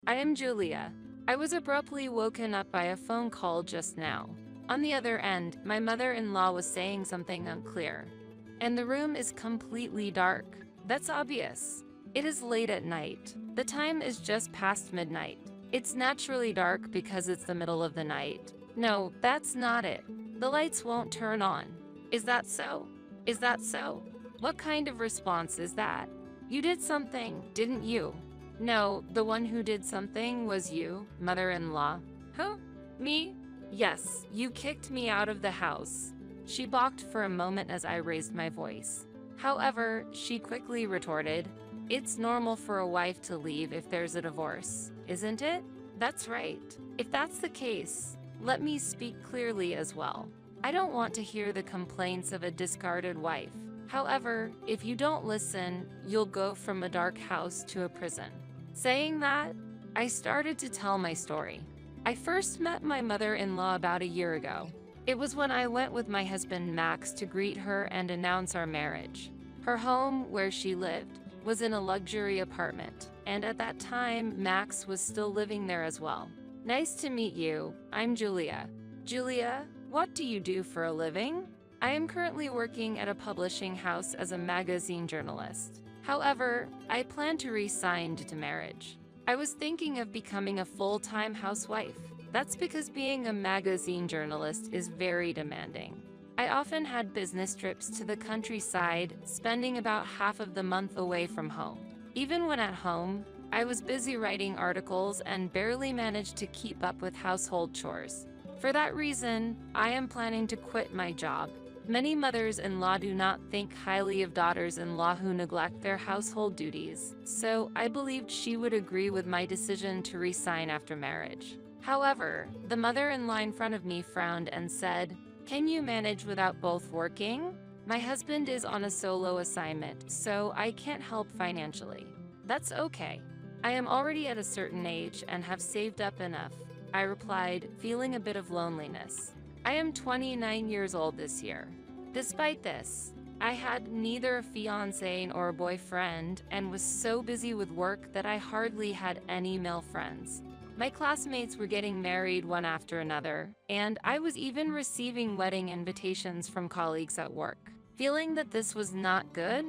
I am Julia. I was abruptly woken up by a phone call just now. On the other end, my mother-in-law was saying something unclear. And the room is completely dark. That's obvious. It is late at night. The time is just past midnight. It's naturally dark because it's the middle of the night. No, that's not it. The lights won't turn on. Is that so? Is that so? What kind of response is that? You did something, didn't you? No, the one who did something was you, mother-in-law. Huh? Me? Yes, you kicked me out of the house. She balked for a moment as I raised my voice. However, she quickly retorted, "It's normal for a wife to leave if there's a divorce, isn't it?" That's right. If that's the case, let me speak clearly as well. I don't want to hear the complaints of a discarded wife. However, if you don't listen, you'll go from a dark house to a prison. Saying that, I started to tell my story. I first met my mother-in-law about a year ago. It was when I went with my husband Max to greet her and announce our marriage. Her home, where she lived, was in a luxury apartment, and at that time, Max was still living there as well. Nice to meet you. I'm Julia. Julia, what do you do for a living? I am currently working at a publishing house as a magazine journalist. However, I plan to resign due to marriage. I was thinking of becoming a full-time housewife. That's because being a magazine journalist is very demanding. I often had business trips to the countryside, spending about half of the month away from home. Even when at home, I was busy writing articles and barely managed to keep up with household chores. For that reason, I am planning to quit my job. Many mothers-in-law do not think highly of daughters-in-law who neglect their household duties, so I believed she would agree with my decision to resign after marriage. However, the mother-in-law in front of me frowned and said, "Can you manage without both working? My husband is on a solo assignment, so I can't help financially." That's okay. I am already at a certain age and have saved up enough, I replied, feeling a bit of loneliness. I am 29 years old this year. Despite this, I had neither a fiancé or a boyfriend and was so busy with work that I hardly had any male friends. My classmates were getting married one after another, and I was even receiving wedding invitations from colleagues at work. Feeling that this was not good,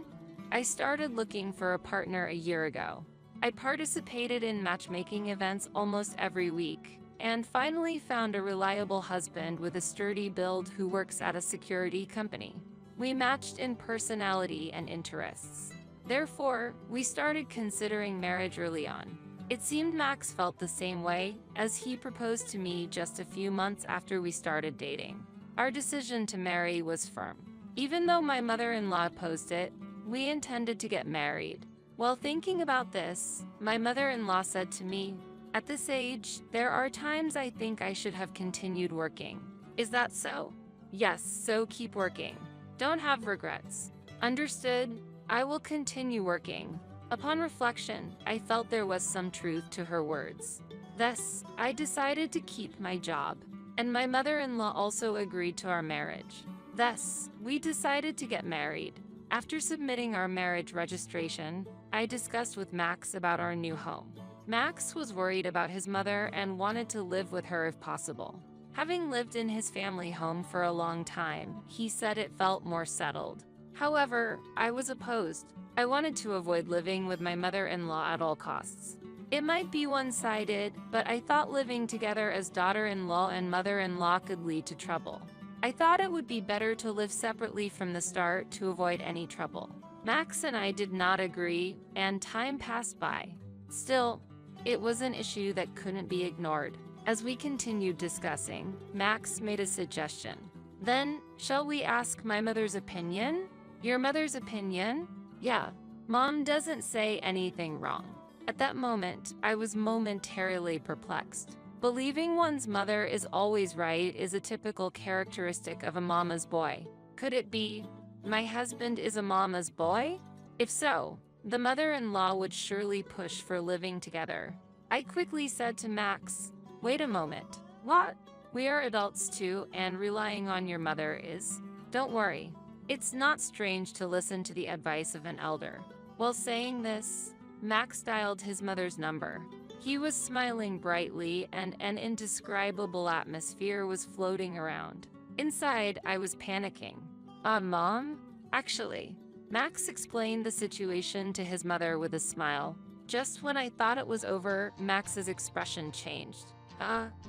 I started looking for a partner a year ago. I participated in matchmaking events almost every week, and finally found a reliable husband with a sturdy build who works at a security company. We matched in personality and interests. Therefore, we started considering marriage early on. It seemed Max felt the same way, as he proposed to me just a few months after we started dating. Our decision to marry was firm. Even though my mother-in-law opposed it, we intended to get married. While thinking about this, my mother-in-law said to me, "At this age, there are times I think I should have continued working. Is that so?" "Yes, so keep working. Don't have regrets." "Understood. I will continue working." Upon reflection, I felt there was some truth to her words. Thus, I decided to keep my job, and my mother-in-law also agreed to our marriage. Thus, we decided to get married. After submitting our marriage registration, I discussed with Max about our new home. Max was worried about his mother and wanted to live with her if possible. Having lived in his family home for a long time, he said it felt more settled. However, I was opposed. I wanted to avoid living with my mother-in-law at all costs. It might be one-sided, but I thought living together as daughter-in-law and mother-in-law could lead to trouble. I thought it would be better to live separately from the start to avoid any trouble. Max and I did not agree, and time passed by. Still, it was an issue that couldn't be ignored. As we continued discussing, Max made a suggestion. "Then, shall we ask my mother's opinion?" "Your mother's opinion?" "Yeah. Mom doesn't say anything wrong." At that moment, I was momentarily perplexed. Believing one's mother is always right is a typical characteristic of a mama's boy. Could it be, my husband is a mama's boy? If so, the mother-in-law would surely push for living together. I quickly said to Max, "Wait a moment. What? We are adults too, and relying on your mother is..." "Don't worry. It's not strange to listen to the advice of an elder." While saying this, Max dialed his mother's number. He was smiling brightly, and an indescribable atmosphere was floating around. Inside, I was panicking. Mom? Actually, Max explained the situation to his mother with a smile. Just when I thought it was over, Max's expression changed.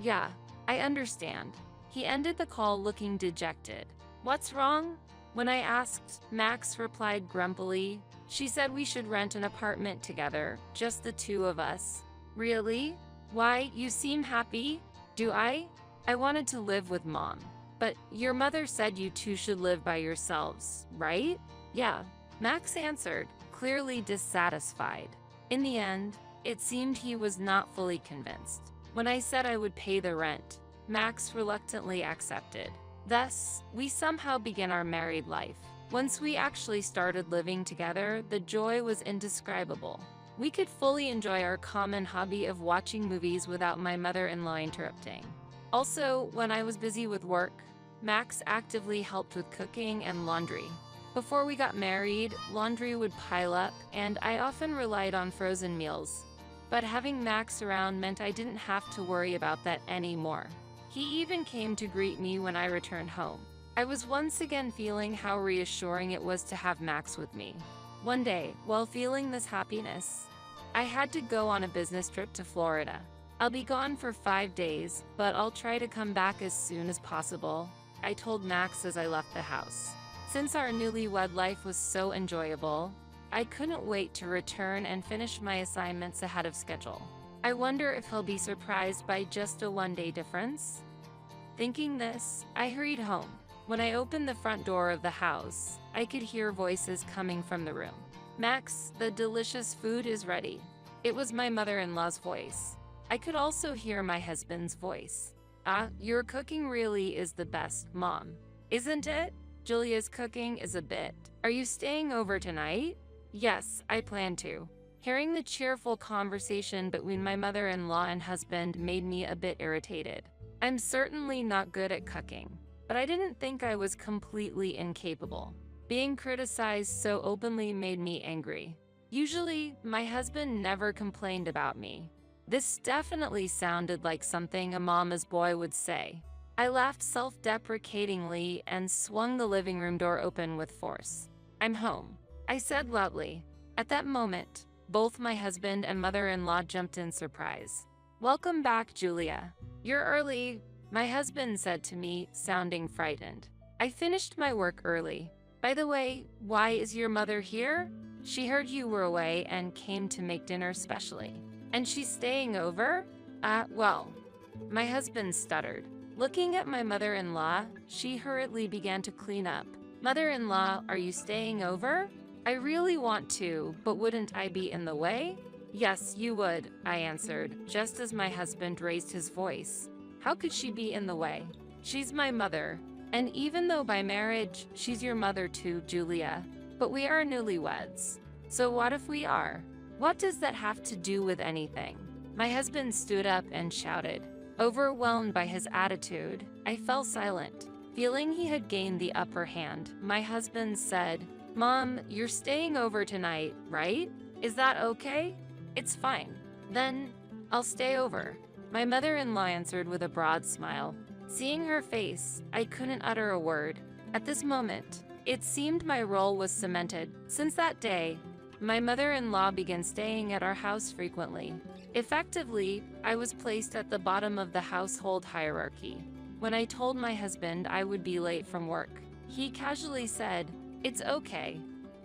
Yeah, I understand. He ended the call looking dejected. What's wrong? When I asked, Max replied grumpily. She said we should rent an apartment together, just the two of us. Really? Why, you seem happy? Do I? I wanted to live with Mom. But your mother said you two should live by yourselves, right? Yeah, Max answered, clearly dissatisfied. In the end, it seemed he was not fully convinced. When I said I would pay the rent, Max reluctantly accepted. Thus, we somehow began our married life. Once we actually started living together, the joy was indescribable. We could fully enjoy our common hobby of watching movies without my mother-in-law interrupting. Also, when I was busy with work, Max actively helped with cooking and laundry. Before we got married, laundry would pile up, and I often relied on frozen meals. But having Max around meant I didn't have to worry about that anymore. He even came to greet me when I returned home. I was once again feeling how reassuring it was to have Max with me. One day, while feeling this happiness, I had to go on a business trip to Florida. I'll be gone for 5 days, but I'll try to come back as soon as possible, I told Max as I left the house. Since our newlywed life was so enjoyable, I couldn't wait to return and finish my assignments ahead of schedule. I wonder if he'll be surprised by just a one-day difference? Thinking this, I hurried home. When I opened the front door of the house, I could hear voices coming from the room. Max, the delicious food is ready. It was my mother-in-law's voice. I could also hear my husband's voice. Your cooking really is the best, Mom. Isn't it? Julia's cooking is a bit. Are you staying over tonight? Yes, I plan to. Hearing the cheerful conversation between my mother-in-law and husband made me a bit irritated. I'm certainly not good at cooking, but I didn't think I was completely incapable. Being criticized so openly made me angry. Usually, my husband never complained about me. This definitely sounded like something a mama's boy would say. I laughed self-deprecatingly and swung the living room door open with force. I'm home, I said loudly. At that moment, both my husband and mother-in-law jumped in surprise. Welcome back, Julia. You're early, my husband said to me, sounding frightened. I finished my work early. By the way, why is your mother here? She heard you were away and came to make dinner specially. And she's staying over? Well, my husband stuttered. Looking at my mother-in-law, she hurriedly began to clean up. Mother-in-law, are you staying over? I really want to, but wouldn't I be in the way? Yes, you would, I answered, just as my husband raised his voice. How could she be in the way? She's my mother, and even though by marriage, she's your mother too, Julia. But we are newlyweds. So what if we are? What does that have to do with anything? My husband stood up and shouted. Overwhelmed by his attitude, I fell silent. Feeling he had gained the upper hand, my husband said, Mom, you're staying over tonight, right? Is that okay? It's fine. Then, I'll stay over. My mother-in-law answered with a broad smile. Seeing her face, I couldn't utter a word. At this moment, it seemed my role was cemented. Since that day, my mother-in-law began staying at our house frequently. Effectively, I was placed at the bottom of the household hierarchy. When I told my husband I would be late from work, he casually said, It's okay.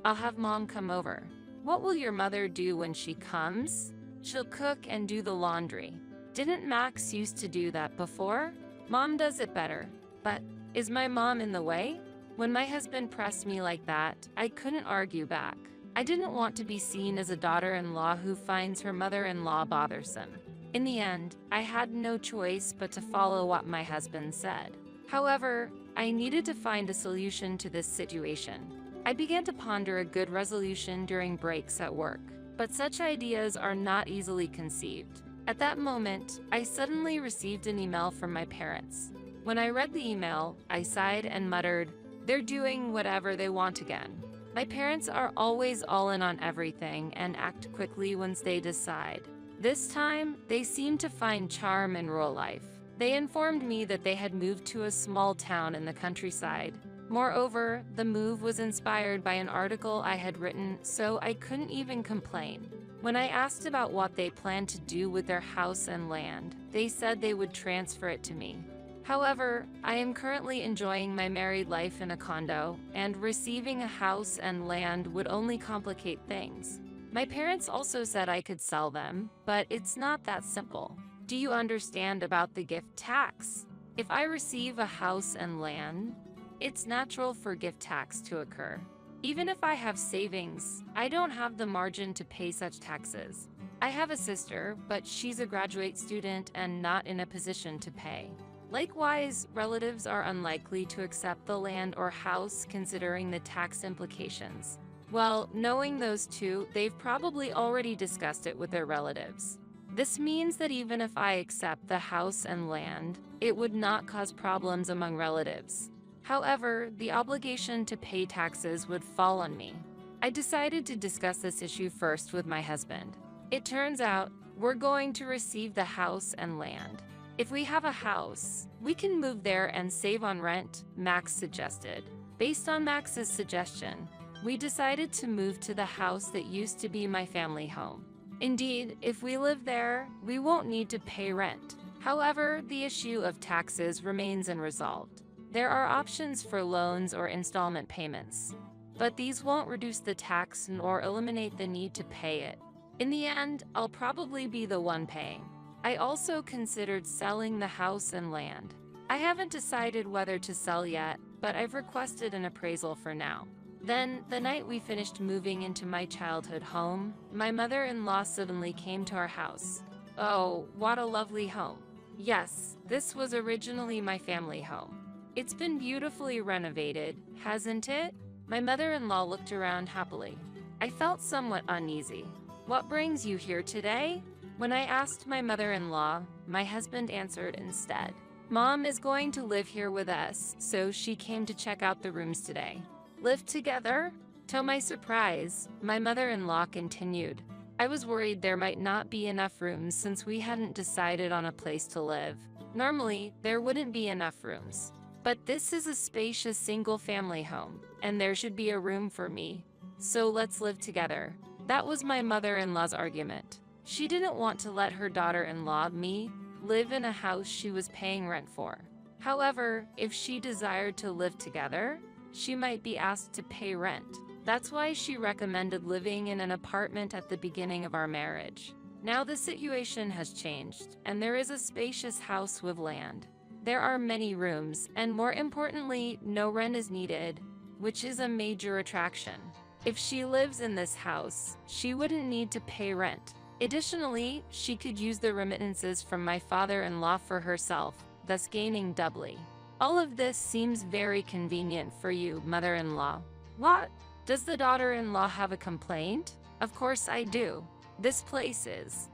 I'll have Mom come over. What will your mother do when she comes? She'll cook and do the laundry. Didn't Max used to do that before? Mom does it better. But is my mom in the way? When my husband pressed me like that, I couldn't argue back. I didn't want to be seen as a daughter-in-law who finds her mother-in-law bothersome. In the end, I had no choice but to follow what my husband said. However, I needed to find a solution to this situation. I began to ponder a good resolution during breaks at work, but such ideas are not easily conceived. At that moment, I suddenly received an email from my parents. When I read the email, I sighed and muttered, They're doing whatever they want again. My parents are always all in on everything and act quickly once they decide. This time, they seemed to find charm in rural life. They informed me that they had moved to a small town in the countryside. Moreover, the move was inspired by an article I had written, so I couldn't even complain. When I asked about what they planned to do with their house and land, they said they would transfer it to me. However, I am currently enjoying my married life in a condo, and receiving a house and land would only complicate things. My parents also said I could sell them, but it's not that simple. Do you understand about the gift tax? If I receive a house and land, it's natural for gift tax to occur. Even if I have savings, I don't have the margin to pay such taxes. I have a sister, but she's a graduate student and not in a position to pay. Likewise, relatives are unlikely to accept the land or house considering the tax implications. Well, knowing those two, they've probably already discussed it with their relatives. This means that even if I accept the house and land, it would not cause problems among relatives. However, the obligation to pay taxes would fall on me. I decided to discuss this issue first with my husband. It turns out, we're going to receive the house and land. If we have a house, we can move there and save on rent, Max suggested. Based on Max's suggestion, we decided to move to the house that used to be my family home. Indeed, if we live there, we won't need to pay rent. However, the issue of taxes remains unresolved. There are options for loans or installment payments, but these won't reduce the tax nor eliminate the need to pay it. In the end, I'll probably be the one paying. I also considered selling the house and land. I haven't decided whether to sell yet, but I've requested an appraisal for now. Then, the night we finished moving into my childhood home, my mother-in-law suddenly came to our house. Oh, what a lovely home. Yes, this was originally my family home. It's been beautifully renovated, hasn't it? My mother-in-law looked around happily. I felt somewhat uneasy. What brings you here today? When I asked my mother-in-law, my husband answered instead. Mom is going to live here with us, so she came to check out the rooms today. Live together? To my surprise, my mother-in-law continued. I was worried there might not be enough rooms since we hadn't decided on a place to live. Normally, there wouldn't be enough rooms. But this is a spacious single-family home, and there should be a room for me. So let's live together. That was my mother-in-law's argument. She didn't want to let her daughter-in-law, me, live in a house she was paying rent for. However, if she desired to live together, she might be asked to pay rent. That's why she recommended living in an apartment at the beginning of our marriage. Now the situation has changed, and there is a spacious house with land. There are many rooms, and more importantly, no rent is needed, which is a major attraction. If she lives in this house, she wouldn't need to pay rent. Additionally, she could use the remittances from my father-in-law for herself, thus gaining doubly. All of this seems very convenient for you, mother-in-law. What? Does the daughter-in-law have a complaint? Of course I do. This place is.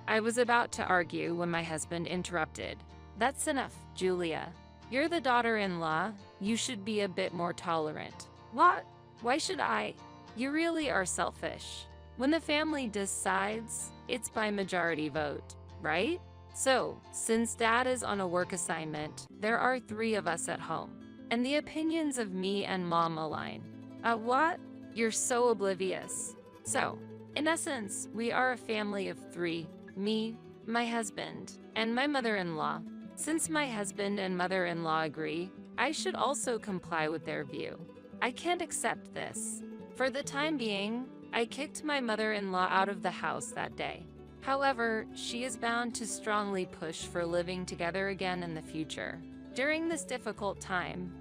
I was about to argue when my husband interrupted. That's enough, Julia. You're the daughter-in-law. You should be a bit more tolerant. What? Why should I? You really are selfish. When the family decides, it's by majority vote, right? So, since Dad is on a work assignment, there are 3 of us at home, and the opinions of me and Mom align. What? You're so oblivious. So, in essence, we are a family of 3, me, my husband, and my mother-in-law. Since my husband and mother-in-law agree, I should also comply with their view. I can't accept this. For the time being, I kicked my mother-in-law out of the house that day. However, she is bound to strongly push for living together again in the future. During this difficult time,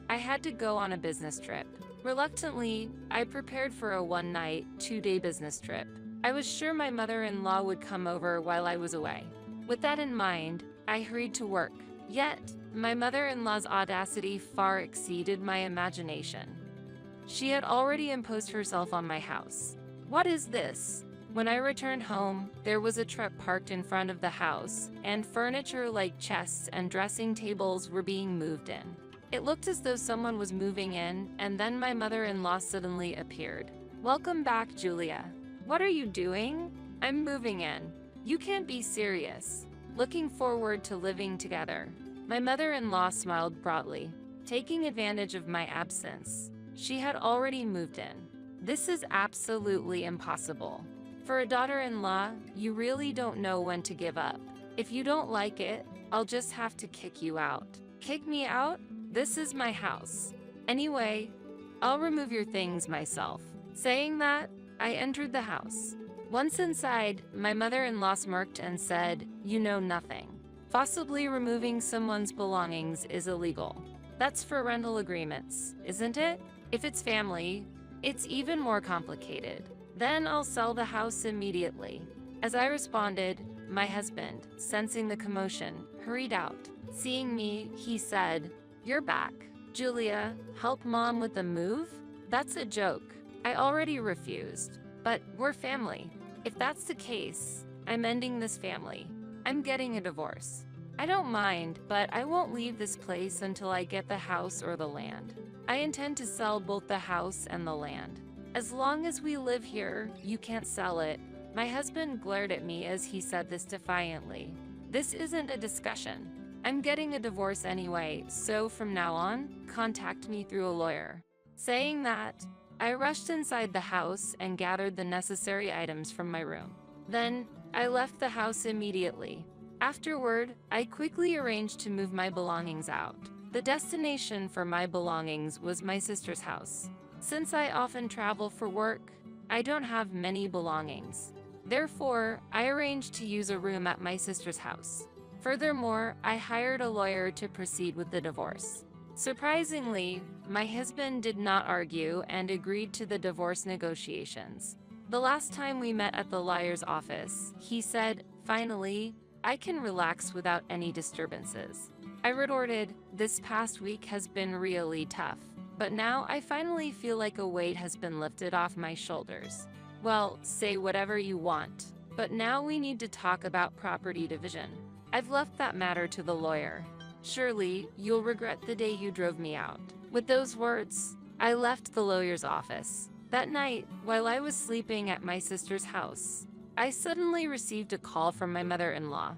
I had to go on a business trip. Reluctantly, I prepared for a one-night, 2-day business trip. I was sure my mother-in-law would come over while I was away. With that in mind, I hurried to work. Yet, my mother-in-law's audacity far exceeded my imagination. She had already imposed herself on my house. What is this? When I returned home, there was a truck parked in front of the house, and furniture like chests and dressing tables were being moved in. It looked as though someone was moving in, and then my mother-in-law suddenly appeared. Welcome back, Julia. What are you doing? I'm moving in. You can't be serious. Looking forward to living together. My mother-in-law smiled broadly, taking advantage of my absence. She had already moved in. This is absolutely impossible. For a daughter-in-law, you really don't know when to give up. If you don't like it, I'll just have to kick you out. Kick me out? This is my house. Anyway, I'll remove your things myself. Saying that, I entered the house. Once inside, my mother-in-law smirked and said, "You know nothing. Forcibly removing someone's belongings is illegal. That's for rental agreements, isn't it? If it's family, it's even more complicated. Then I'll sell the house immediately." As I responded, my husband, sensing the commotion, hurried out. Seeing me, he said, "You're back. Julia, help Mom with the move?" That's a joke. I already refused. But we're family. If that's the case, I'm ending this family. I'm getting a divorce. I don't mind, but I won't leave this place until I get the house or the land. I intend to sell both the house and the land. As long as we live here, you can't sell it. My husband glared at me as he said this defiantly. This isn't a discussion. I'm getting a divorce anyway, so from now on, contact me through a lawyer. Saying that, I rushed inside the house and gathered the necessary items from my room. Then, I left the house immediately. Afterward, I quickly arranged to move my belongings out. The destination for my belongings was my sister's house. Since I often travel for work, I don't have many belongings. Therefore, I arranged to use a room at my sister's house. Furthermore, I hired a lawyer to proceed with the divorce. Surprisingly, my husband did not argue and agreed to the divorce negotiations. The last time we met at the lawyer's office, he said, "Finally, I can relax without any disturbances." I retorted, "This past week has been really tough, but now I finally feel like a weight has been lifted off my shoulders." "Well, say whatever you want, but now we need to talk about property division. I've left that matter to the lawyer. Surely, you'll regret the day you drove me out." With those words, I left the lawyer's office. That night, while I was sleeping at my sister's house, I suddenly received a call from my mother-in-law.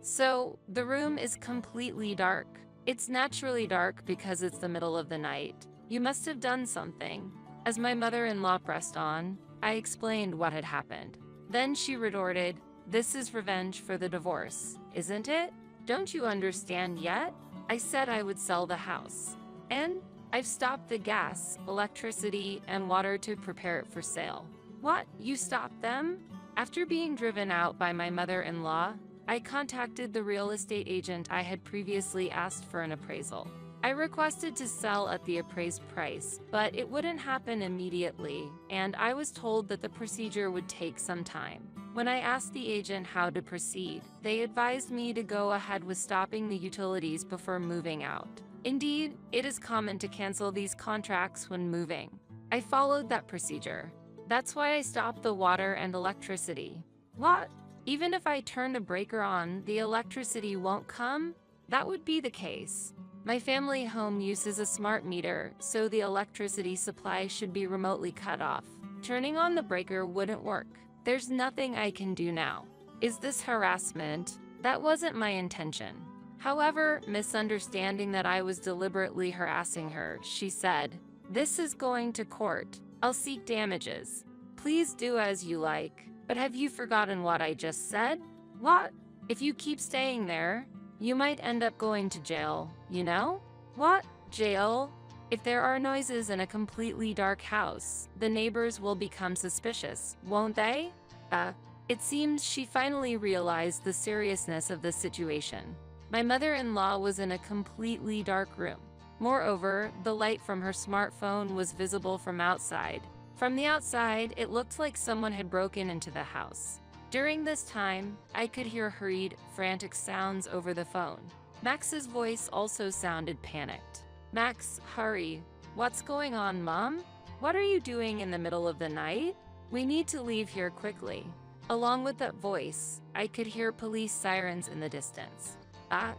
"So, the room is completely dark. It's naturally dark because it's the middle of the night. You must have done something." As my mother-in-law pressed on, I explained what had happened. Then she retorted, "This is revenge for the divorce, isn't it? Don't you understand yet? I said I would sell the house. And I've stopped the gas, electricity, and water to prepare it for sale." "What? You stopped them?" After being driven out by my mother-in-law, I contacted the real estate agent I had previously asked for an appraisal. I requested to sell at the appraised price, but it wouldn't happen immediately, and I was told that the procedure would take some time. When I asked the agent how to proceed, they advised me to go ahead with stopping the utilities before moving out. Indeed, it is common to cancel these contracts when moving. I followed that procedure. That's why I stopped the water and electricity. What? Even if I turn the breaker on, the electricity won't come? That would be the case. My family home uses a smart meter, so the electricity supply should be remotely cut off. Turning on the breaker wouldn't work. There's nothing I can do now. Is this harassment? That wasn't my intention. However, misunderstanding that I was deliberately harassing her, she said, "This is going to court. I'll seek damages. Please do as you like. But have you forgotten what I just said?" "What? If you keep staying there, you might end up going to jail, you know?" "What? Jail? If there are noises in a completely dark house, the neighbors will become suspicious, won't they?" It seems she finally realized the seriousness of the situation. My mother-in-law was in a completely dark room. Moreover, the light from her smartphone was visible from outside. From the outside, it looked like someone had broken into the house. During this time, I could hear hurried, frantic sounds over the phone. Max's voice also sounded panicked. "Max, hurry. What's going on, Mom? What are you doing in the middle of the night? We need to leave here quickly." Along with that voice, I could hear police sirens in the distance.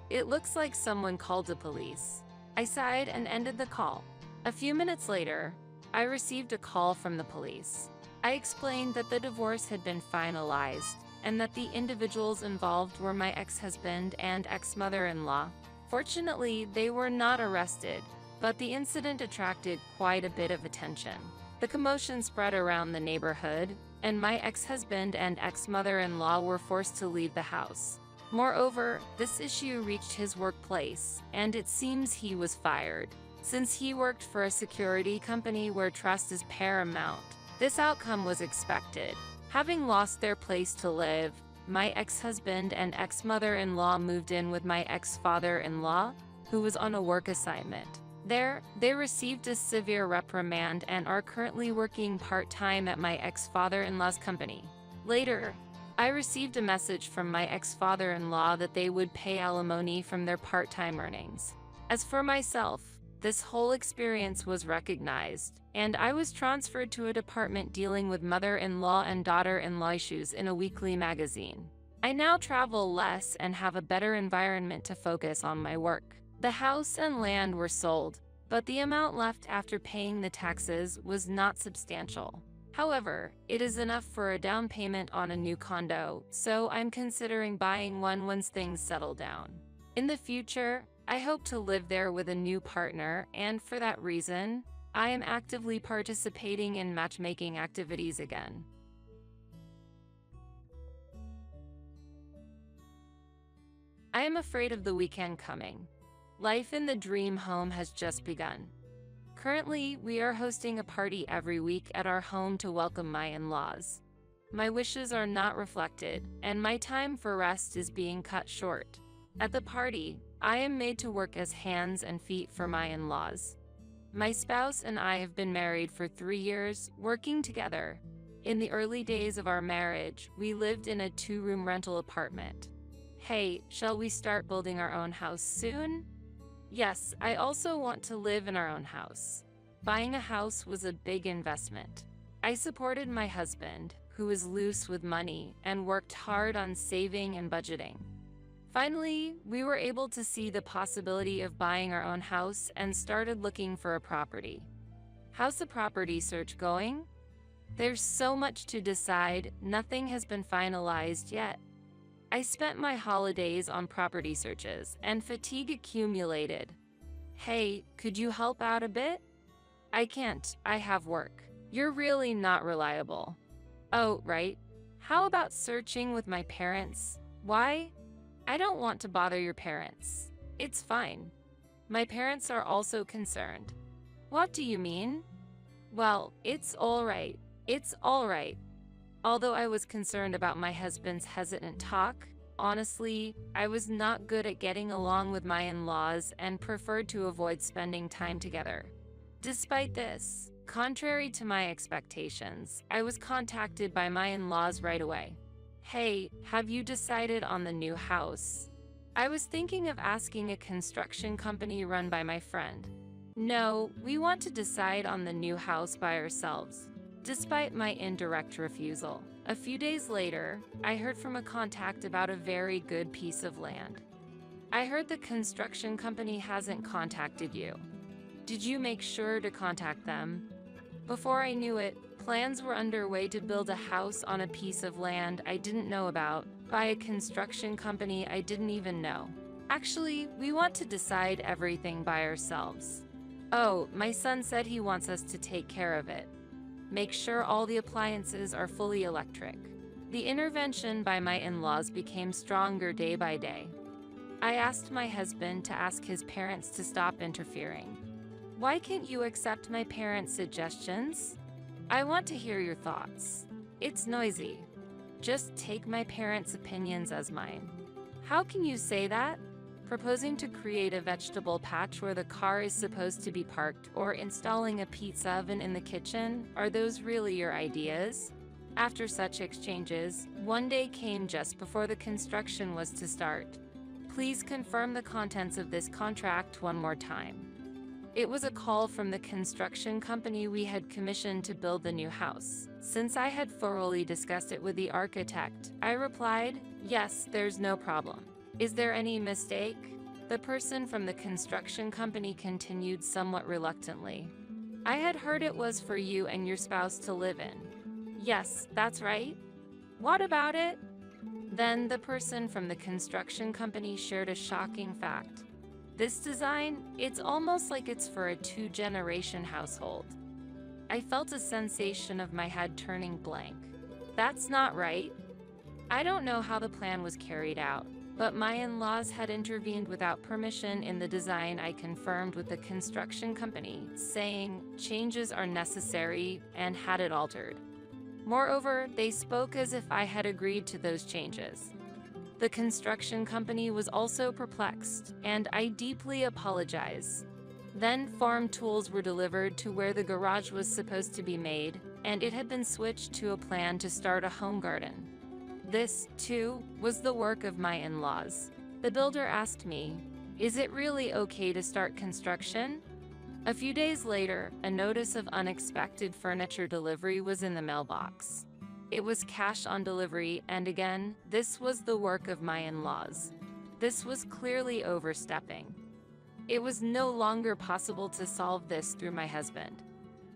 It looks like someone called the police. I sighed and ended the call. A few minutes later, I received a call from the police. I explained that the divorce had been finalized, and that the individuals involved were my ex-husband and ex-mother-in-law. Fortunately, they were not arrested, but the incident attracted quite a bit of attention. The commotion spread around the neighborhood, and my ex-husband and ex-mother-in-law were forced to leave the house. Moreover, this issue reached his workplace, and it seems he was fired. Since he worked for a security company where trust is paramount, this outcome was expected. Having lost their place to live, my ex-husband and ex-mother-in-law moved in with my ex-father-in-law, who was on a work assignment. There, they received a severe reprimand and are currently working part-time at my ex-father-in-law's company. Later, I received a message from my ex-father-in-law that they would pay alimony from their part-time earnings. As for myself, this whole experience was recognized, and I was transferred to a department dealing with mother-in-law and daughter-in-law issues in a weekly magazine. I now travel less and have a better environment to focus on my work. The house and land were sold, but the amount left after paying the taxes was not substantial. However, it is enough for a down payment on a new condo, so I'm considering buying one once things settle down. In the future, I hope to live there with a new partner, and for that reason, I am actively participating in matchmaking activities again. I am afraid of the weekend coming. Life in the dream home has just begun. Currently, we are hosting a party every week at our home to welcome my in-laws. My wishes are not reflected, and my time for rest is being cut short. At the party, I am made to work as hands and feet for my in-laws. My spouse and I have been married for 3 years, working together. In the early days of our marriage, we lived in a 2-room rental apartment. Hey, shall we start building our own house soon? Yes, I also want to live in our own house. Buying a house was a big investment. I supported my husband, who is loose with money, and worked hard on saving and budgeting. Finally, we were able to see the possibility of buying our own house and started looking for a property. How's the property search going? There's so much to decide, nothing has been finalized yet. I spent my holidays on property searches, and fatigue accumulated. Hey, could you help out a bit? I can't, I have work. You're really not reliable. Oh, right. How about searching with my parents? Why? I don't want to bother your parents. It's fine. My parents are also concerned. What do you mean? Well, it's all right. It's all right. Although I was concerned about my husband's hesitant talk, honestly, I was not good at getting along with my in-laws and preferred to avoid spending time together. Despite this, contrary to my expectations, I was contacted by my in-laws right away. Hey, have you decided on the new house? I was thinking of asking a construction company run by my friend. No, we want to decide on the new house by ourselves. Despite my indirect refusal, a few days later, I heard from a contact about a very good piece of land. I heard the construction company hasn't contacted you. Did you make sure to contact them? Before I knew it, plans were underway to build a house on a piece of land I didn't know about, by a construction company I didn't even know. Actually, we want to decide everything by ourselves. Oh, my son said he wants us to take care of it. Make sure all the appliances are fully electric. The intervention by my in-laws became stronger day by day. I asked my husband to ask his parents to stop interfering. Why can't you accept my parents' suggestions? I want to hear your thoughts. It's noisy. Just take my parents' opinions as mine. How can you say that? Proposing to create a vegetable patch where the car is supposed to be parked or installing a pizza oven in the kitchen, are those really your ideas? After such exchanges, one day came just before the construction was to start. Please confirm the contents of this contract one more time. It was a call from the construction company we had commissioned to build the new house. Since I had thoroughly discussed it with the architect, I replied, yes, there's no problem. Is there any mistake? The person from the construction company continued somewhat reluctantly. I had heard it was for you and your spouse to live in. Yes, that's right. What about it? Then the person from the construction company shared a shocking fact. This design, it's almost like it's for a two-generation household. I felt a sensation of my head turning blank. That's not right. I don't know how the plan was carried out, but my in-laws had intervened without permission in the design I confirmed with the construction company, saying changes are necessary and had it altered. Moreover, they spoke as if I had agreed to those changes. The construction company was also perplexed, and I deeply apologize. Then farm tools were delivered to where the garage was supposed to be made, and it had been switched to a plan to start a home garden. This, too, was the work of my in-laws. The builder asked me, "Is it really okay to start construction?" A few days later, a notice of unexpected furniture delivery was in the mailbox. It was cash on delivery, and again, this was the work of my in-laws. This was clearly overstepping. It was no longer possible to solve this through my husband.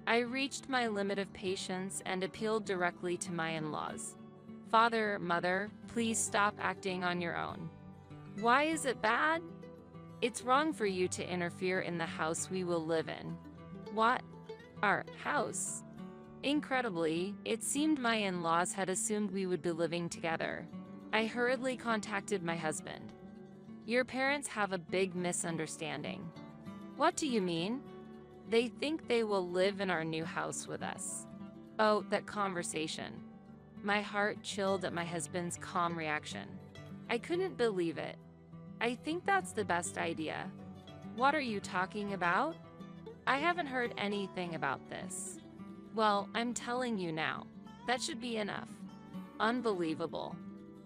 I reached my limit of patience and appealed directly to my in-laws. "Father, Mother, please stop acting on your own." "Why is it bad?" "It's wrong for you to interfere in the house we will live in." "What? Our house?" Incredibly, it seemed my in-laws had assumed we would be living together. I hurriedly contacted my husband. "Your parents have a big misunderstanding." "What do you mean?" "They think they will live in our new house with us." Oh, that conversation. My heart chilled at my husband's calm reaction. I couldn't believe it. "I think that's the best idea." "What are you talking about?" "I haven't heard anything about this." "Well, I'm telling you now. That should be enough." Unbelievable.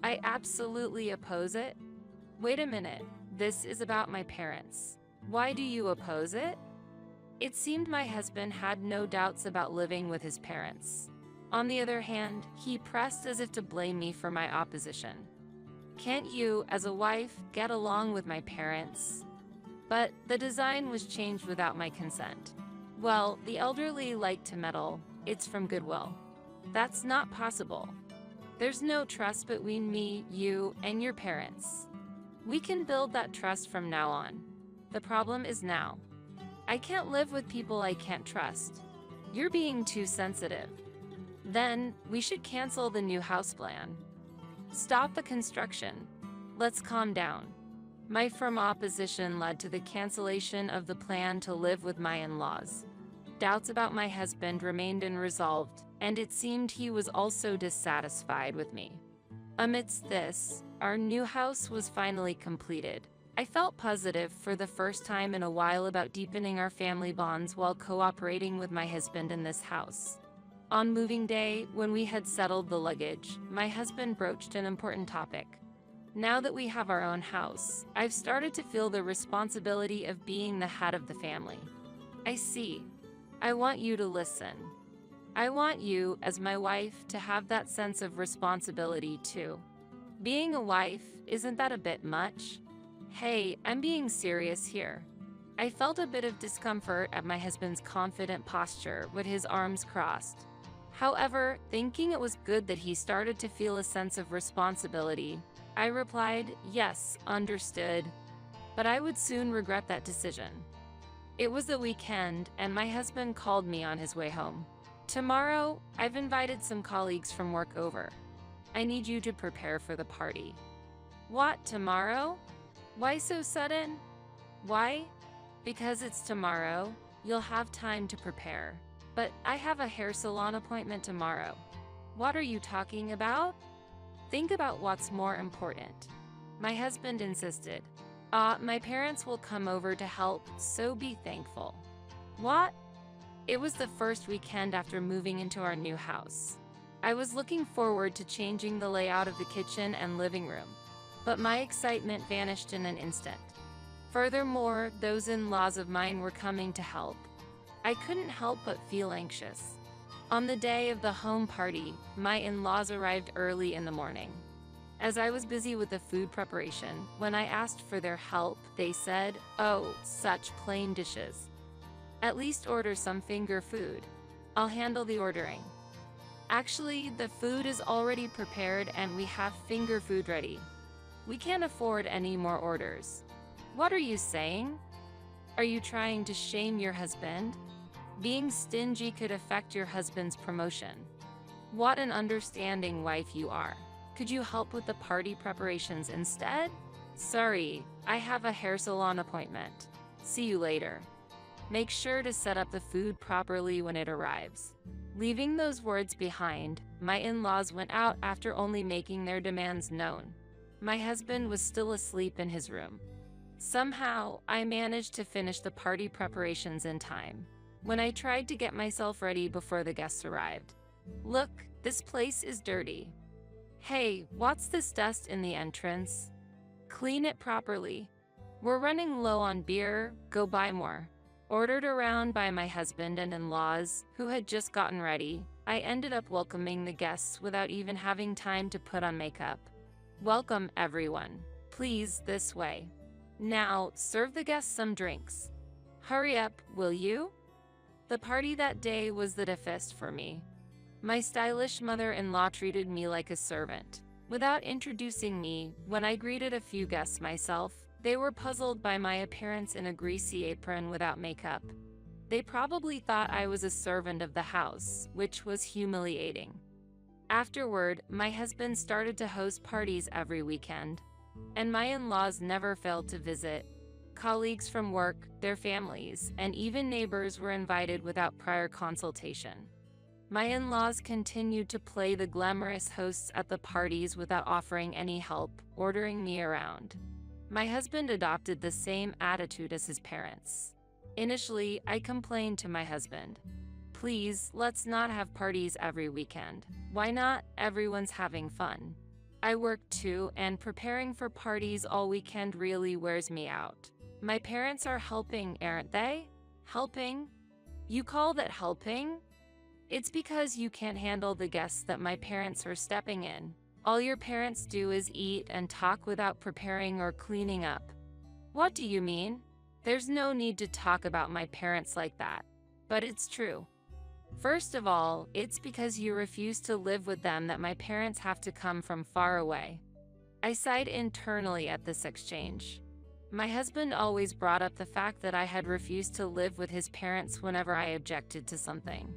I absolutely oppose it. Wait a minute. This is about my parents. Why do you oppose it? It seemed my husband had no doubts about living with his parents. On the other hand, he pressed as if to blame me for my opposition. "Can't you, as a wife, get along with my parents?" But the design was changed without my consent. "Well, the elderly like to meddle. It's from goodwill." "That's not possible. There's no trust between me, you, and your parents. We can build that trust from now on. The problem is now. I can't live with people I can't trust. You're being too sensitive." "Then, we should cancel the new house plan. Stop the construction. Let's calm down." My firm opposition led to the cancellation of the plan to live with my in-laws. Doubts about my husband remained unresolved, and it seemed he was also dissatisfied with me. Amidst this, our new house was finally completed. I felt positive for the first time in a while about deepening our family bonds while cooperating with my husband in this house. On moving day, when we had settled the luggage, my husband broached an important topic. "Now that we have our own house, I've started to feel the responsibility of being the head of the family." "I see. I want you to listen. I want you, as my wife, to have that sense of responsibility too. Being a wife, isn't that a bit much?" "Hey, I'm being serious here." I felt a bit of discomfort at my husband's confident posture with his arms crossed. However, thinking it was good that he started to feel a sense of responsibility, I replied, "Yes, understood. But I would soon regret that decision." It was the weekend, and my husband called me on his way home. "Tomorrow, I've invited some colleagues from work over. I need you to prepare for the party." "What, tomorrow? Why so sudden?" "Why? Because it's tomorrow. You'll have time to prepare. But I have a hair salon appointment tomorrow." "What are you talking about?" "Think about what's more important." My husband insisted. My parents will come over to help, so be thankful." "What?" It was the first weekend after moving into our new house. I was looking forward to changing the layout of the kitchen and living room, but my excitement vanished in an instant. Furthermore, those in-laws of mine were coming to help. I couldn't help but feel anxious. On the day of the home party, my in-laws arrived early in the morning. As I was busy with the food preparation, when I asked for their help, they said, "Oh, such plain dishes. At least order some finger food. I'll handle the ordering." Actually, the food is already prepared and we have finger food ready. We can't afford any more orders. What are you saying? Are you trying to shame your husband? Being stingy could affect your husband's promotion. What an understanding wife you are. Could you help with the party preparations instead? Sorry, I have a hair salon appointment. See you later. Make sure to set up the food properly when it arrives. Leaving those words behind, my in-laws went out after only making their demands known. My husband was still asleep in his room. Somehow, I managed to finish the party preparations in time. When I tried to get myself ready before the guests arrived. Look, this place is dirty. Hey, what's this dust in the entrance? Clean it properly. We're running low on beer, go buy more. Ordered around by my husband and in-laws, who had just gotten ready, I ended up welcoming the guests without even having time to put on makeup. Welcome, everyone. Please, this way. Now, serve the guests some drinks. Hurry up, will you? The party that day was the toughest for me. My stylish mother-in-law treated me like a servant. Without introducing me, when I greeted a few guests myself, they were puzzled by my appearance in a greasy apron without makeup. They probably thought I was a servant of the house, which was humiliating. Afterward, my husband started to host parties every weekend, and my in-laws never failed to visit. Colleagues from work, their families, and even neighbors were invited without prior consultation. My in-laws continued to play the glamorous hosts at the parties without offering any help, ordering me around. My husband adopted the same attitude as his parents. Initially, I complained to my husband. Please, let's not have parties every weekend. Why not? Everyone's having fun. I work too, and preparing for parties all weekend really wears me out. My parents are helping, aren't they? Helping? You call that helping? It's because you can't handle the guests that my parents are stepping in. All your parents do is eat and talk without preparing or cleaning up. What do you mean? There's no need to talk about my parents like that. But it's true. First of all, it's because you refuse to live with them that my parents have to come from far away. I sighed internally at this exchange. My husband always brought up the fact that I had refused to live with his parents whenever I objected to something.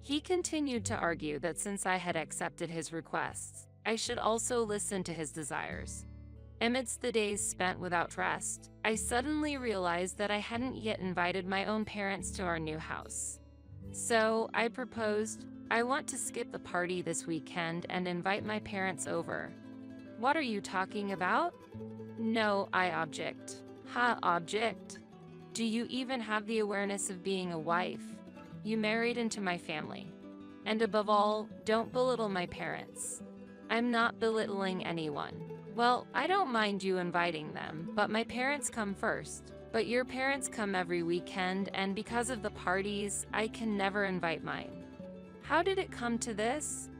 He continued to argue that since I had accepted his requests, I should also listen to his desires. Amidst the days spent without rest, I suddenly realized that I hadn't yet invited my own parents to our new house. So, I proposed, I want to skip the party this weekend and invite my parents over. What are you talking about? No, I object. Object? Do you even have the awareness of being a wife? You married into my family. And above all, don't belittle my parents. I'm not belittling anyone. Well, I don't mind you inviting them, but my parents come first. But your parents come every weekend, and because of the parties, I can never invite mine. How did it come to this?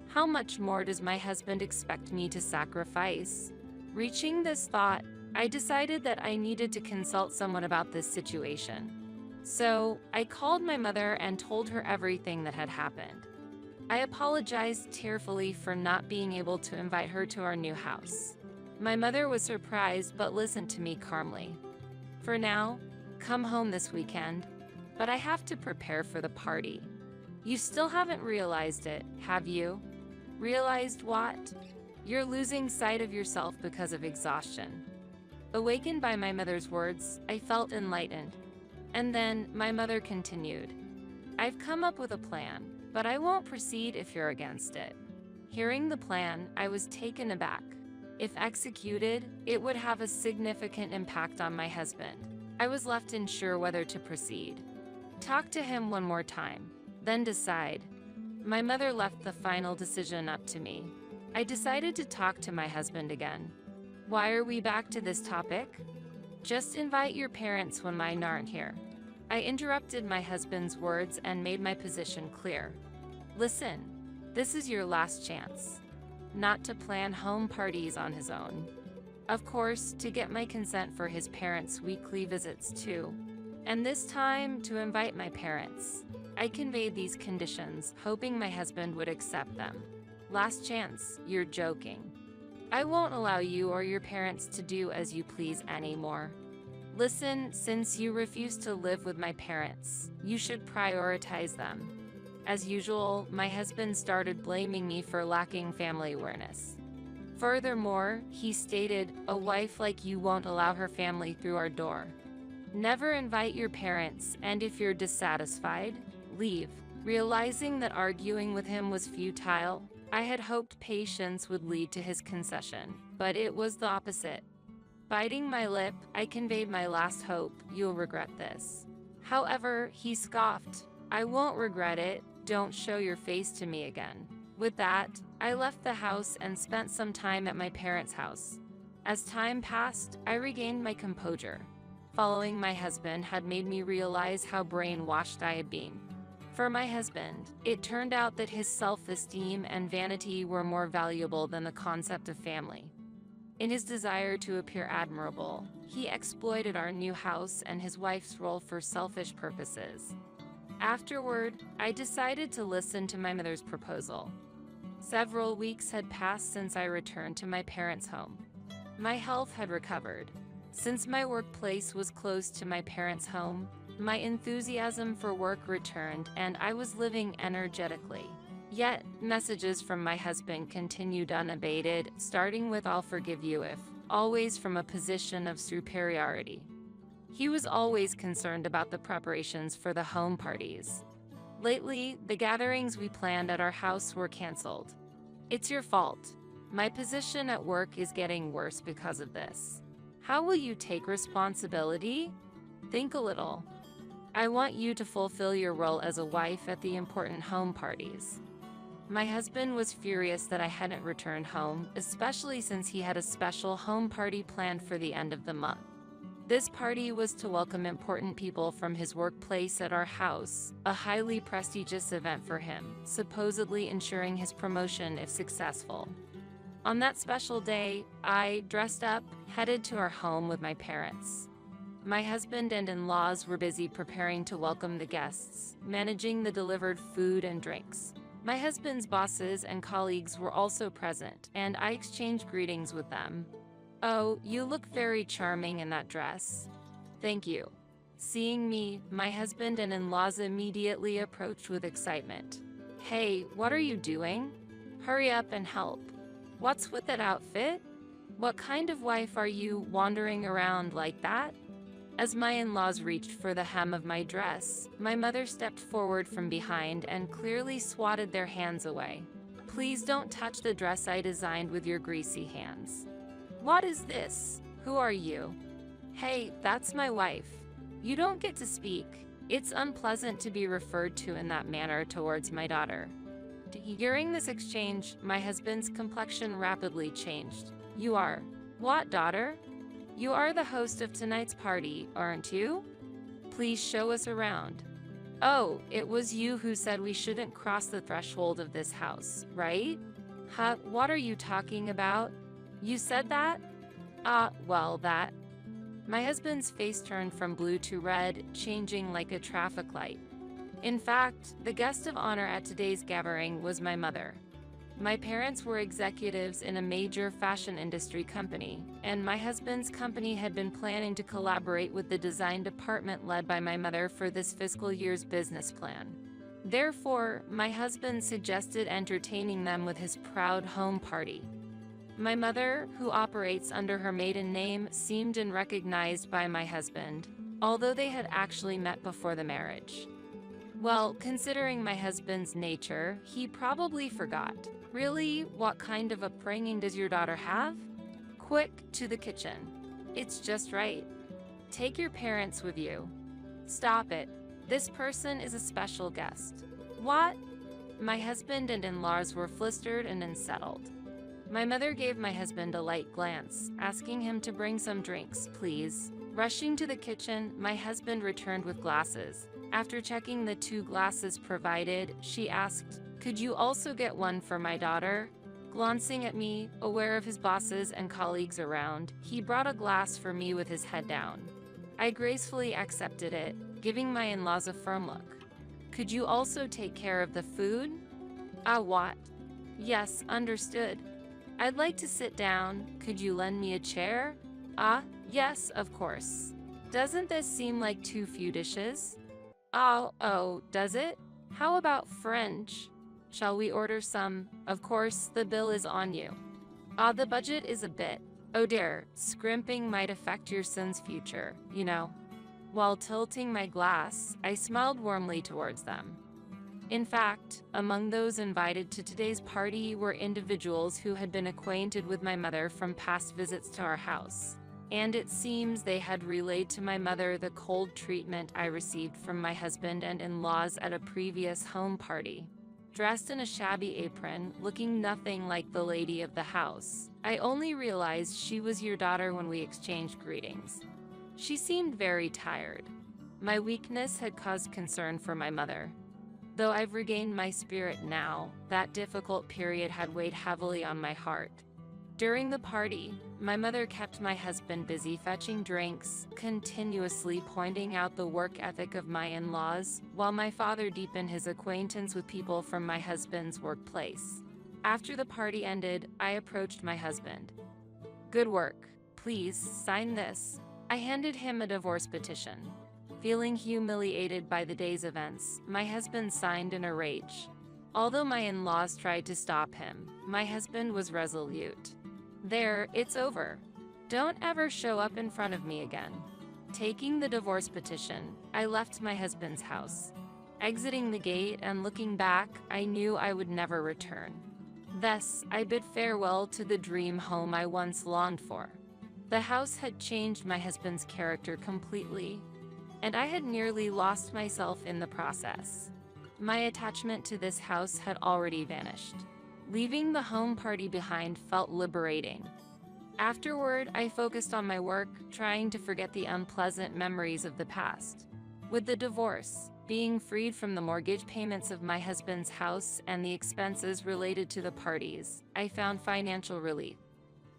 How much more does my husband expect me to sacrifice? Reaching this thought, I decided that I needed to consult someone about this situation. So, I called my mother and told her everything that had happened. I apologized tearfully for not being able to invite her to our new house. My mother was surprised but listened to me calmly. For now, come home this weekend, but I have to prepare for the party. You still haven't realized it, have you? Realized what? You're losing sight of yourself because of exhaustion. Awakened by my mother's words, I felt enlightened. And then my mother continued, I've come up with a plan, but I won't proceed if you're against it. Hearing the plan, I was taken aback. If executed, it would have a significant impact on my husband. I was left unsure whether to proceed. Talk to him one more time, then decide. My mother left the final decision up to me. I decided to talk to my husband again. Why are we back to this topic? Just invite your parents when mine aren't here. I interrupted my husband's words and made my position clear. Listen, this is your last chance. Not to plan home parties on his own. Of course, to get my consent for his parents' weekly visits too. And this time, to invite my parents. I conveyed these conditions, hoping my husband would accept them. Last chance, you're joking. I won't allow you or your parents to do as you please anymore. Listen, since you refuse to live with my parents, you should prioritize them. As usual, my husband started blaming me for lacking family awareness. Furthermore, he stated, a wife like you won't allow her family through our door. Never invite your parents, and if you're dissatisfied, leave. Realizing that arguing with him was futile, I had hoped patience would lead to his concession, but it was the opposite. Biting my lip, I conveyed my last hope, you'll regret this. However, he scoffed, I won't regret it, don't show your face to me again. With that, I left the house and spent some time at my parents' house. As time passed, I regained my composure. Following my husband had made me realize how brainwashed I had been. For my husband, it turned out that his self-esteem and vanity were more valuable than the concept of family. In his desire to appear admirable, he exploited our new house and his wife's role for selfish purposes. Afterward, I decided to listen to my mother's proposal. Several weeks had passed since I returned to my parents' home. My health had recovered. Since my workplace was close to my parents' home, my enthusiasm for work returned and I was living energetically. Yet, messages from my husband continued unabated, starting with I'll forgive you if, always from a position of superiority. He was always concerned about the preparations for the home parties. Lately, the gatherings we planned at our house were canceled. It's your fault. My position at work is getting worse because of this. How will you take responsibility? Think a little. I want you to fulfill your role as a wife at the important home parties. My husband was furious that I hadn't returned home, especially since he had a special home party planned for the end of the month. This party was to welcome important people from his workplace at our house, a highly prestigious event for him, supposedly ensuring his promotion if successful. On that special day, I, dressed up, headed to our home with my parents. My husband and in-laws were busy preparing to welcome the guests, managing the delivered food and drinks. My husband's bosses and colleagues were also present, and I exchanged greetings with them. Oh, you look very charming in that dress. Thank you. Seeing me, my husband and in-laws immediately approached with excitement. Hey, what are you doing? Hurry up and help. What's with that outfit? What kind of wife are you wandering around like that? As my in-laws reached for the hem of my dress, my mother stepped forward from behind and clearly swatted their hands away. Please don't touch the dress I designed with your greasy hands. What is this? Who are you? Hey, that's my wife. You don't get to speak. It's unpleasant to be referred to in that manner towards my daughter. During this exchange, my husband's complexion rapidly changed. You are. What, daughter? You are the host of tonight's party, aren't you? Please show us around. Oh, it was you who said we shouldn't cross the threshold of this house, right? Huh, what are you talking about? You said that? Well, that. My husband's face turned from blue to red, changing like a traffic light. In fact, the guest of honor at today's gathering was my mother. My parents were executives in a major fashion industry company, and my husband's company had been planning to collaborate with the design department led by my mother for this fiscal year's business plan. Therefore, my husband suggested entertaining them with his proud home party. My mother, who operates under her maiden name, seemed unrecognized by my husband, although they had actually met before the marriage. Well, considering my husband's nature, he probably forgot. Really, what kind of upbringing does your daughter have? Quick, to the kitchen. It's just right. Take your parents with you. Stop it. This person is a special guest. What? My husband and in-laws were flustered and unsettled. My mother gave my husband a light glance, asking him to bring some drinks, please. Rushing to the kitchen, my husband returned with glasses. After checking the 2 glasses provided, she asked, could you also get one for my daughter? Glancing at me, aware of his bosses and colleagues around, he brought a glass for me with his head down. I gracefully accepted it, giving my in-laws a firm look. Could you also take care of the food? Ah, what? Yes, understood. I'd like to sit down. Could you lend me a chair? Ah, yes, of course. Doesn't this seem like too few dishes? Oh, does it? How about French? Shall we order some? Of course, the bill is on you. Ah, the budget is a bit. Oh dear, scrimping might affect your son's future, you know. While tilting my glass, I smiled warmly towards them. In fact, among those invited to today's party were individuals who had been acquainted with my mother from past visits to our house. And it seems they had relayed to my mother the cold treatment I received from my husband and in-laws at a previous home party. Dressed in a shabby apron, looking nothing like the lady of the house, I only realized she was your daughter when we exchanged greetings. She seemed very tired. My weakness had caused concern for my mother. Though I've regained my spirit now, that difficult period had weighed heavily on my heart. During the party, my mother kept my husband busy fetching drinks, continuously pointing out the work ethic of my in-laws, while my father deepened his acquaintance with people from my husband's workplace. After the party ended, I approached my husband. Good work. Please, sign this. I handed him a divorce petition. Feeling humiliated by the day's events, my husband signed in a rage. Although my in-laws tried to stop him, my husband was resolute. There, it's over. Don't ever show up in front of me again. Taking the divorce petition, I left my husband's house. Exiting the gate and looking back, I knew I would never return. Thus, I bid farewell to the dream home I once longed for. The house had changed my husband's character completely, and I had nearly lost myself in the process. My attachment to this house had already vanished. Leaving the home party behind felt liberating. Afterward, I focused on my work, trying to forget the unpleasant memories of the past. With the divorce, being freed from the mortgage payments of my husband's house and the expenses related to the parties, I found financial relief.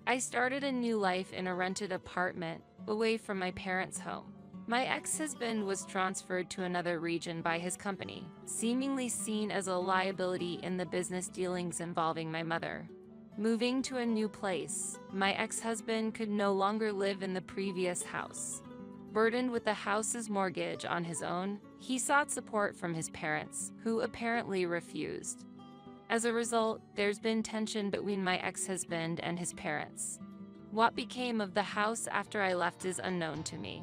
I started a new life in a rented apartment, away from my parents' home. My ex-husband was transferred to another region by his company, seemingly seen as a liability in the business dealings involving my mother. Moving to a new place, my ex-husband could no longer live in the previous house. Burdened with the house's mortgage on his own, he sought support from his parents, who apparently refused. As a result, there's been tension between my ex-husband and his parents. What became of the house after I left is unknown to me.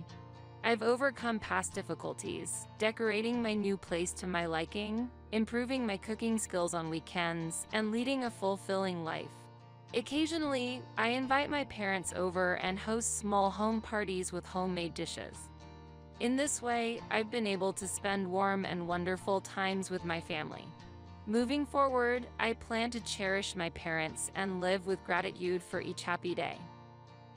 I've overcome past difficulties, decorating my new place to my liking, improving my cooking skills on weekends, and leading a fulfilling life. Occasionally, I invite my parents over and host small home parties with homemade dishes. In this way, I've been able to spend warm and wonderful times with my family. Moving forward, I plan to cherish my parents and live with gratitude for each happy day.